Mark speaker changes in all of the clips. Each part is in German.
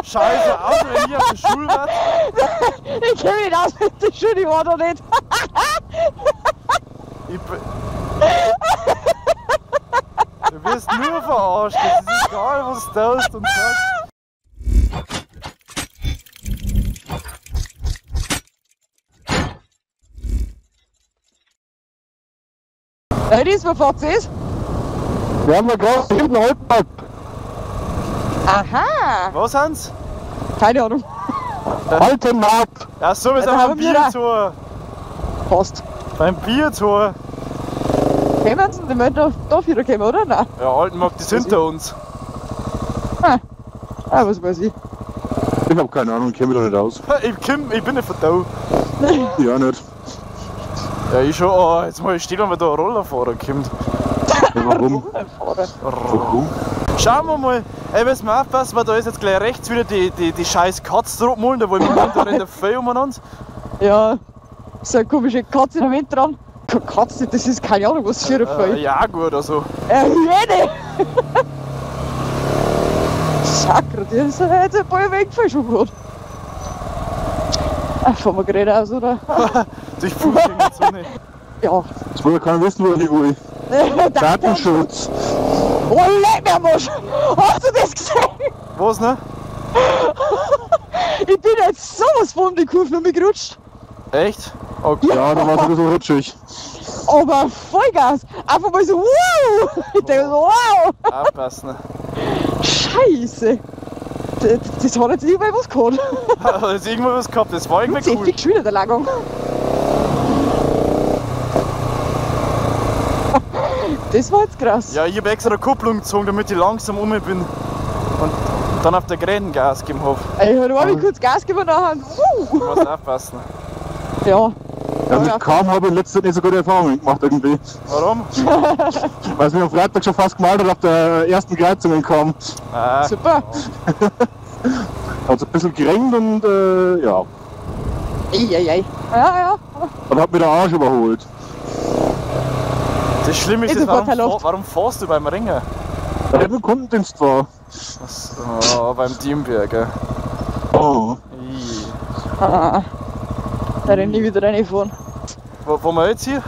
Speaker 1: Scheiße Auto, wenn ich auf der Schule werde.
Speaker 2: Ich kenne mich nicht aus mit der Schule, ich war da nicht.
Speaker 1: Du wirst nur verarscht, es ist egal, was du tust und sagst.
Speaker 2: Hey, das war VCs?
Speaker 3: Wir haben ja gerade hinten Halbtag.
Speaker 2: Aha!
Speaker 1: Was sind's?
Speaker 2: Keine Ahnung.
Speaker 3: Alten Markt.
Speaker 1: Ja, so, wir sind beim Biertor.
Speaker 2: Passt.
Speaker 1: Beim Biertor.
Speaker 2: Kommen sie? Die müssen da wieder kommen, oder? Nein.
Speaker 1: Ja, Altenmarkt ist hinter uns.
Speaker 2: Ah, was weiß ich.
Speaker 3: Ich hab keine Ahnung, ich kenn mich doch nicht aus.
Speaker 1: Ich bin nicht von da.
Speaker 3: Ja, nicht.
Speaker 1: Ja, ich schon. Oh, jetzt mal stehen, wenn da ein Rollerfahrer kommt.
Speaker 3: Ja, warum?
Speaker 1: Warum? Schauen wir mal. Ey, müssen wir aufpassen, weil da ist jetzt gleich rechts wieder die scheiß Katze drauf, da wollen wir da rennt viel um uns.
Speaker 2: Ja, so eine komische Katze im Wind dran. Katze, das ist keine Ahnung, was für ein Fall.
Speaker 1: Ja, gut, also.
Speaker 2: Hyäne! Sakra, die ist jetzt ein paar weggefallen schon gut. Ach, fahren wir gerade aus, oder?
Speaker 1: Durch Fuß in die Sonne.
Speaker 2: Ja.
Speaker 3: Jetzt will ja keiner wissen, wo ich will. Datenschutz.
Speaker 2: Oh, leck mir Mosch! Hast du das gesehen?
Speaker 1: Was, ne?
Speaker 2: Ich bin jetzt sowas von die Kurve noch gerutscht.
Speaker 1: Echt? Okay.
Speaker 3: Ja, da war es ein bisschen rutschig.
Speaker 2: Aber Vollgas! Einfach mal so, wow! Ich denke so, wow!
Speaker 1: Aufpassen.
Speaker 2: Scheiße! Das hat jetzt irgendwann was gehabt.
Speaker 1: Da ist irgendwo was gehabt, das war irgendwie cool.
Speaker 2: Fix wieder der Lagung. Das war jetzt krass.
Speaker 1: Ja, ich habe extra eine Kupplung gezogen, damit ich langsam um bin. Und dann auf der Gräten Gas gegeben habe.
Speaker 2: Da habe ich kurz Gas gegeben und nachher.
Speaker 1: Du musst aufpassen.
Speaker 2: Ja.
Speaker 3: Ja, mit kaum habe ich in letzter Zeit nicht so gute Erfahrungen gemacht irgendwie.
Speaker 1: Warum?
Speaker 3: Weil es mir am Freitag schon fast gemalt hat, auf der ersten Kreuzung kam.
Speaker 1: Ah,
Speaker 2: Super.
Speaker 3: Hat so ein bisschen gerenkt und ja.
Speaker 2: Eieiei. Ja.
Speaker 3: Und hat mir den Arsch überholt.
Speaker 1: das Schlimme ist,
Speaker 2: Ist
Speaker 1: jetzt,
Speaker 2: sofort Luft.
Speaker 1: warum fährst du beim Ringen?
Speaker 3: Weil ich nur Kundendienst war.
Speaker 1: Oh, beim Teamberger.
Speaker 3: Oh.
Speaker 2: Da renne ich wieder reinfahren.
Speaker 1: Wo wir jetzt hier?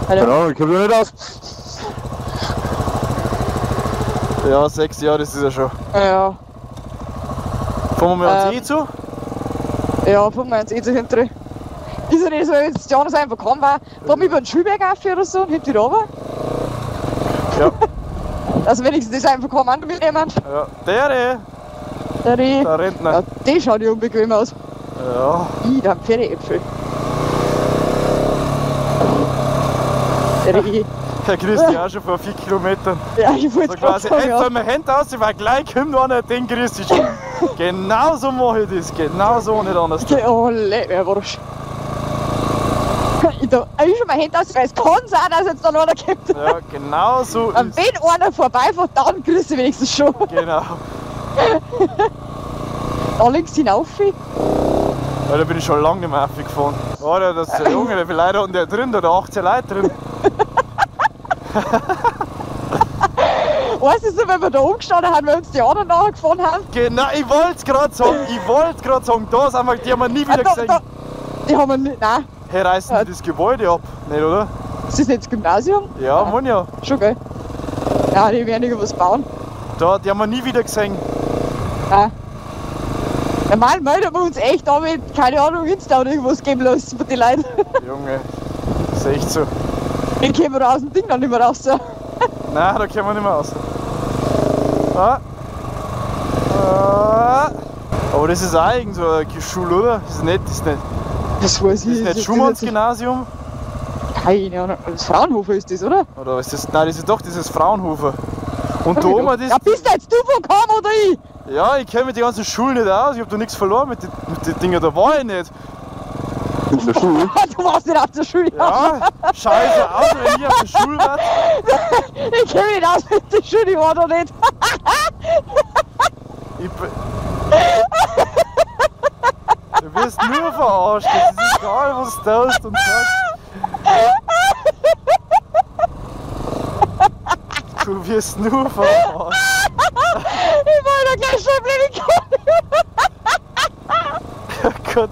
Speaker 3: Keine Ahnung, ich kenne mich nicht aus.
Speaker 1: Ja, 6 Jahre, das ist ja schon.
Speaker 2: Ja.
Speaker 1: Fahren wir mal ans zu?
Speaker 2: Ja, fahren wir ins zu hinten. Ist ja nicht so, wenn es Jonas einfach gekommen war, fahren wir über den Schulberg auf oder so und hinten runter.
Speaker 1: Ja.
Speaker 2: Also wenigstens das einfach kaum an mitnehmen.
Speaker 1: Ja, der
Speaker 2: Der
Speaker 1: Rentner.
Speaker 2: Ja, die schaut ja unbequem aus.
Speaker 1: Ja.
Speaker 2: Da haben Pferdeäpfel.
Speaker 1: Der grüßt dich auch schon vor 4 Kilometern.
Speaker 2: Ja, ich wollte
Speaker 1: So quasi,
Speaker 2: sagen,
Speaker 1: jetzt soll mein Hände aus, weil gleich kommt einer, den grüßt dich schon. Genau so mache ich das, genau so, nicht anders.
Speaker 2: Okay, oh, wer war das? Ich habe schon mein Handy ausgereißt. Es kann sein, dass jetzt da noch einer kommt.
Speaker 1: Ja, genau so ist.
Speaker 2: Wenn einer vorbeifährt, dann grüße ich wenigstens schon.
Speaker 1: Genau.
Speaker 2: Da links hinauf.
Speaker 1: Ja, da bin ich schon lange nicht mehr aufgefahren. Alter, das ist der Junge, wie viele Leute hatten der drin? Da hat 18 Leute drin.
Speaker 2: Weißt du, so, wenn wir da umgestanden haben, wir uns die anderen nachher gefahren haben?
Speaker 1: Genau, ich wollte es gerade sagen, da sind wir, die haben wir nie wieder gesehen.
Speaker 2: Die haben wir nicht, nein.
Speaker 1: Hey, reißen die das Gebäude ab? Nicht, oder?
Speaker 2: Ist das nicht das Gymnasium?
Speaker 1: Ja, Mann, ja.
Speaker 2: Schon geil. Ja, die werden irgendwas bauen.
Speaker 1: Da, die haben wir nie wieder gesehen.
Speaker 2: Nein. Normal melden wir uns echt an, wenn, keine Ahnung, Insta oder irgendwas geben lassen von den Leuten.
Speaker 1: Junge, das ist echt so.
Speaker 2: Dann kommen wir aus dem Ding dann nicht mehr raus. So.
Speaker 1: Nein, da kommen wir nicht mehr raus. Ah. Ah. Aber das ist auch irgend so eine Schule, oder? Das ist nicht.
Speaker 2: Das weiß ich.
Speaker 1: Das ist nicht Schumanns-Gymnasium?
Speaker 2: Keine Ahnung. Das Fraunhofer ist das, oder?
Speaker 1: Oder ist das? Nein, das ist doch dieses Fraunhofer. Und da oben das.
Speaker 2: Ja, bist du jetzt du von Kam oder ich?
Speaker 1: Ja, ich kenne mit den ganzen Schulen nicht aus. Ich hab da nichts verloren mit den Dingen. Da war ich nicht.
Speaker 3: In der Schule?
Speaker 2: Du warst nicht auf der Schule.
Speaker 1: Ja, scheiße Auto, wenn ich auf der Schule war.
Speaker 2: Ich kenne mich nicht aus mit der Schule, ich war da nicht.
Speaker 1: Du wirst nur verarscht. Es ist egal, was du tust und sagst. Du wirst nur verarscht.
Speaker 2: Ich war da gleich schon blöd gekommen.
Speaker 1: Gott.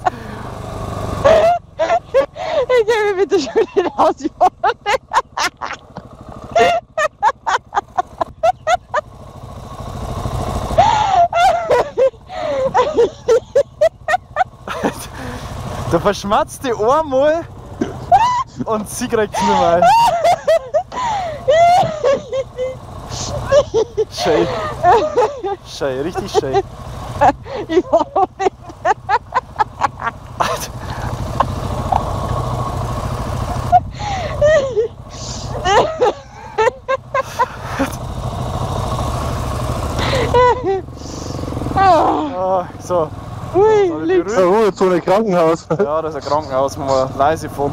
Speaker 2: Ich geh mir bitte schön hinaus, ich fahr nicht.
Speaker 1: Du verschmatzt die einmal und sie kriegt's nicht mehr. Schön. Schön, richtig schön.
Speaker 2: Ich fahr nicht.
Speaker 1: Ah, so.
Speaker 2: Ui, links.
Speaker 3: Ja, jetzt so ein Krankenhaus.
Speaker 1: Ja, das ist ein Krankenhaus, wo wir leise fahren.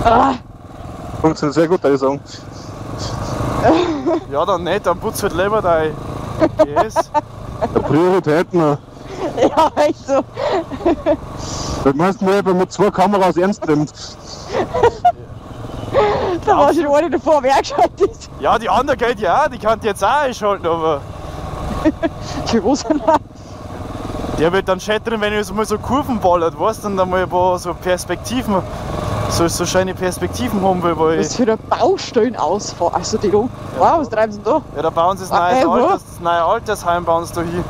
Speaker 2: Ah,
Speaker 3: Funktioniert sehr gut, würde ich sagen.
Speaker 1: Ja, dann nicht, dann putzt halt lieber dein GS.
Speaker 3: Prioritäten.
Speaker 2: ja, echt so.
Speaker 3: Das meinst du, wenn man mit 2 Kameras ernst nimmt?
Speaker 2: Da war schon eine davor, wer geschaltet.
Speaker 1: Ja, die andere geht ja auch, die kann die jetzt auch einschalten, aber
Speaker 2: Die Rosen.
Speaker 1: der wird dann scheitern, wenn ich so mal so Kurven ballert, weißt du, und dann mal ein paar so Perspektiven, so schöne Perspektiven haben will, weil
Speaker 2: Was für eine Baustellenausfahrt. Also die da. Wow, was treiben sie denn
Speaker 1: ja, da bauen sie das neue Altersheim bauen sie da hin.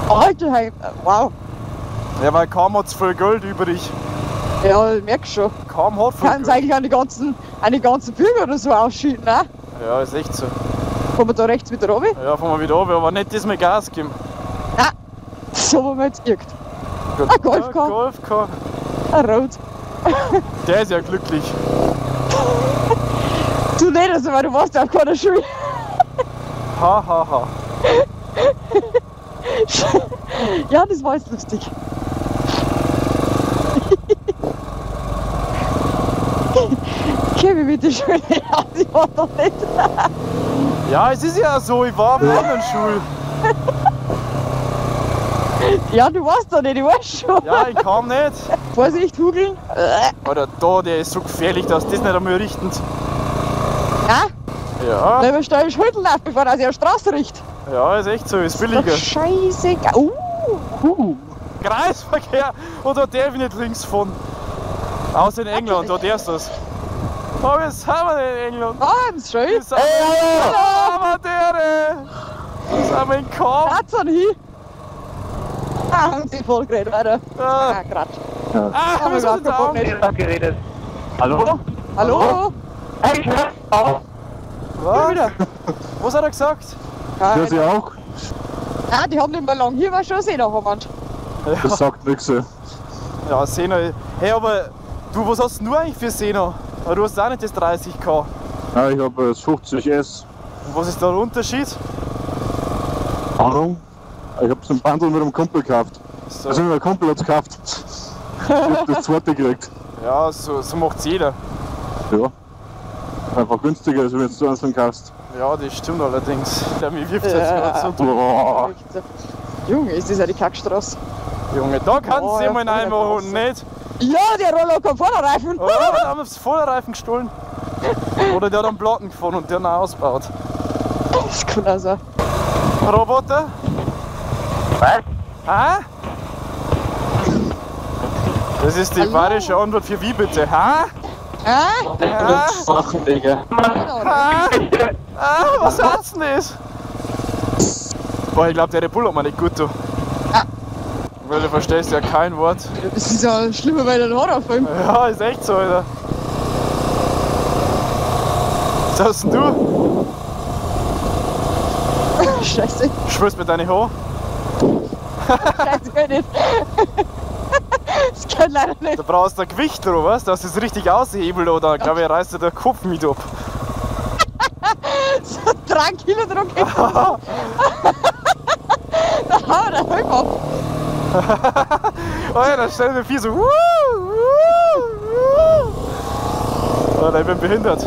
Speaker 2: da? Alterheim. Wow.
Speaker 1: Ja, weil kaum hat's viel Geld übrig.
Speaker 2: Ja, ich merk schon.
Speaker 1: Kaum hat viel
Speaker 2: Kann es
Speaker 1: Geld.
Speaker 2: eigentlich an die ganzen Bürger oder so ausschieben, ne?
Speaker 1: Ja, ist echt so.
Speaker 2: Kommen wir da rechts wieder runter?
Speaker 1: Ja, fahren wir wieder runter, aber nicht das mit Gas geben.
Speaker 2: So, wo man jetzt irrt.
Speaker 1: Gut.
Speaker 2: Ein Golfcar.
Speaker 1: Ja, Golfcar.
Speaker 2: Ein Rot.
Speaker 1: Der ist ja glücklich.
Speaker 2: Du nicht, also, weil du warst ja auf keiner Schule.
Speaker 1: Ha, ha, ha.
Speaker 2: Ja, das war jetzt lustig. Geh mir bitte schön hinaus, ich war doch nicht.
Speaker 1: Ja, es ist ja so, ich war auf einer anderen Schule.
Speaker 2: Ja, du warst doch nicht, ich weiß schon.
Speaker 1: Ja, ich kam nicht.
Speaker 2: Vorsicht, Hugeln.
Speaker 1: Alter, da, der ist so gefährlich, dass das nicht einmal richtend.
Speaker 2: Ja,
Speaker 1: Ja,
Speaker 2: bleib mal steil Schultern auf, bevor er sich auf die Straße richtet.
Speaker 1: ja, ist echt so, ist billiger.
Speaker 2: Scheißegal.
Speaker 1: Kreisverkehr und da darf ich nicht links fahren. Außer in England, da darfst du das. Aber jetzt haben wir nicht in England.
Speaker 2: Ah, das ist schön.
Speaker 1: Wir sind Amateure. Wir sind in Kampf.
Speaker 2: Rat's hin. Ah, haben sie voll geredet, weiter.
Speaker 1: Ah,
Speaker 2: Ah, grad.
Speaker 1: wir sind jetzt auch.
Speaker 3: Geredet. Hallo?
Speaker 2: Hallo?
Speaker 3: Hey, ich höre auch.
Speaker 2: Ja, wieder.
Speaker 1: Was hat er gesagt?
Speaker 2: Ja,
Speaker 3: Ja, sie auch.
Speaker 2: ah, die haben den Ballon hier, war schon ein Seenachwand.
Speaker 3: Das sagt nichts.
Speaker 1: Ja, Sena. Hey, aber du, was hast du eigentlich für Sena? Du hast auch nicht das 30K.
Speaker 3: Ja, ich habe das 50S.
Speaker 1: Und was ist da der Unterschied?
Speaker 3: Ahnung. Ich habe es im Bundle mit einem Kumpel gekauft.
Speaker 1: So.
Speaker 3: Also mein Kumpel hat es gekauft. Ich hab das zweite gekriegt.
Speaker 1: Ja, so macht's jeder.
Speaker 3: Ja. Einfach günstiger, als wenn du einzeln kaufst.
Speaker 1: Ja, das stimmt allerdings. Der mich wirft jetzt
Speaker 2: Ja.
Speaker 1: gerade so.
Speaker 3: Boah.
Speaker 2: Junge, ist das ja die Kackstraße.
Speaker 1: Junge, da kannst
Speaker 2: Oh,
Speaker 1: du
Speaker 2: ja,
Speaker 1: mal
Speaker 2: voll
Speaker 1: einmal
Speaker 2: der
Speaker 1: und nicht.
Speaker 2: Ja, der Rollo kommt Vorderreifen.
Speaker 1: Oh, da haben wir das Vorderreifen gestohlen. Oder der hat einen Platten gefahren und der noch ausgebaut.
Speaker 2: Das kann also.
Speaker 1: Roboter?
Speaker 3: Was?
Speaker 1: Hä? Das ist die
Speaker 2: Hallo?
Speaker 1: bayerische Antwort für wie bitte? Hä?
Speaker 2: Ah?
Speaker 3: Sachen, Digga.
Speaker 1: Hä? Ah, was heißt denn das? Boah, ich glaube, der Red Bull hat mir nicht gut tun.
Speaker 2: Ah.
Speaker 1: Weil du verstehst ja kein Wort.
Speaker 2: Das ist ja schlimmer bei den Horrorfilm.
Speaker 1: Ja, ist echt so, Alter. Was hast denn du?
Speaker 2: Scheiße,
Speaker 1: Schwörst mit deinen Haaren?
Speaker 2: scheiße, kann nicht. Das kann leider nicht.
Speaker 1: Da brauchst du ein Gewicht drauf, weißt du? Dass es richtig aushebelt oder glaube ich reißt dir der Kopf mit ab.
Speaker 2: So 3 Kilo Druck. Da hauen wir den Helm ab.
Speaker 1: Oh ja, da stellen wir viel so. Alter, ich bin behindert.